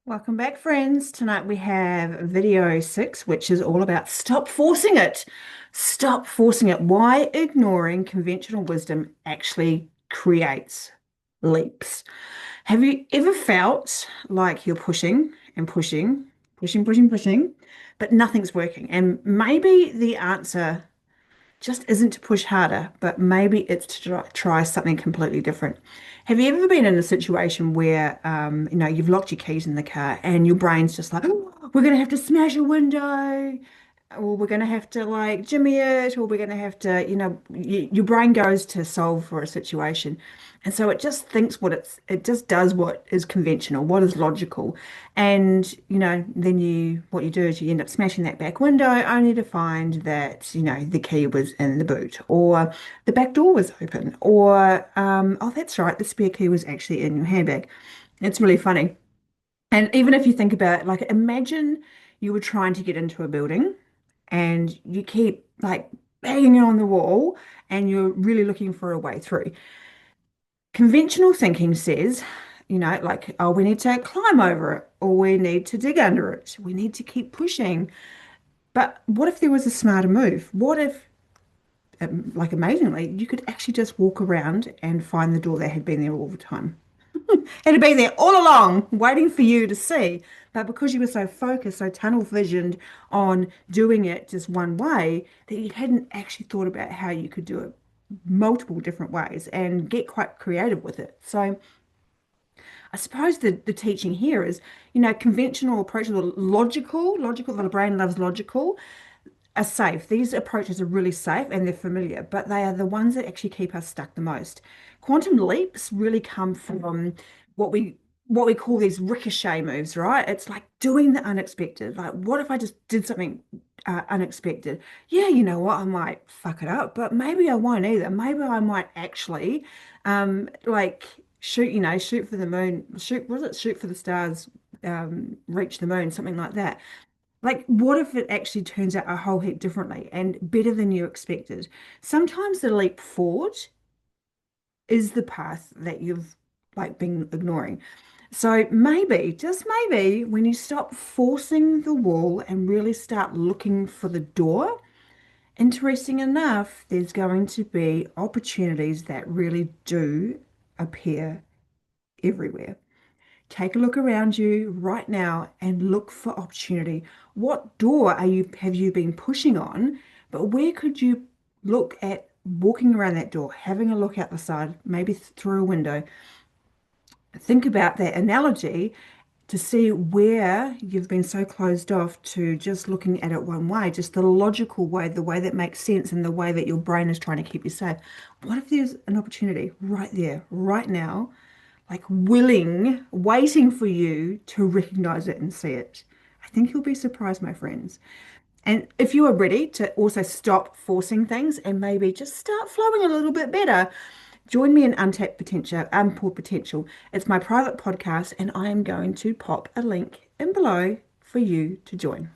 Welcome back, friends. Tonight we have video 6, which is all about stop forcing it. Stop forcing it. Why ignoring conventional wisdom actually creates leaps. Have you ever felt like you're pushing and pushing, pushing, but nothing's working? And maybe the answer just isn't to push harder, but maybe it's to try something completely different. Have you ever been in a situation where, you've locked your keys in the car and your brain's just like, oh, we're going to have to smash a window, or we're going to have to like jimmy it, or we're going to have to, your brain goes to solve for a situation. And so it just thinks it just does what is conventional, what is logical. And, then what you do is you end up smashing that back window only to find that, the key was in the boot or the back door was open or, oh, that's right, the spare key was actually in your handbag. It's really funny. And even if you think about it, like imagine you were trying to get into a building and you keep like banging on the wall and you're really looking for a way through. Conventional thinking says, like, oh, we need to climb over it or we need to dig under it. We need to keep pushing. But what if there was a smarter move? What if, like, amazingly, you could actually just walk around and find the door that had been there all the time? It had been there all along, waiting for you to see. But because you were so focused, so tunnel visioned on doing it just one way, that you hadn't actually thought about how you could do it multiple different ways and get quite creative with it. So I suppose the teaching here is, conventional approaches are logical, the brain loves logical, are safe. These approaches are really safe and they're familiar, but they are the ones that actually keep us stuck the most. Quantum leaps really come from what we what we call these ricochet moves, right? It's like doing the unexpected. Like, what if I just did something unexpected? Yeah, you know what? I might fuck it up, but maybe I won't either. Maybe I might actually, like shoot for the moon. Shoot, was it shoot for the stars? Reach the moon, something like that. Like, what if it actually turns out a whole heap differently and better than you expected? Sometimes the leap forward is the path that you've like been ignoring. So maybe, just maybe, when you stop forcing the wall and really start looking for the door, interesting enough, there's going to be opportunities that really do appear everywhere. Take a look around you right now and look for opportunity. What door have you been pushing on? But where could you look at walking around that door, having a look out the side, maybe through a window? Think about that analogy to see where you've been so closed off to just looking at it one way, just the logical way, the way that makes sense, and the way that your brain is trying to keep you safe. What if there's an opportunity right there, right now, like willing, waiting for you to recognize it and see it? I think you'll be surprised, my friends. And if you are ready to also stop forcing things and maybe just start flowing a little bit better, join me in Unpoured Potential. It's my private podcast, and I am going to pop a link in below for you to join.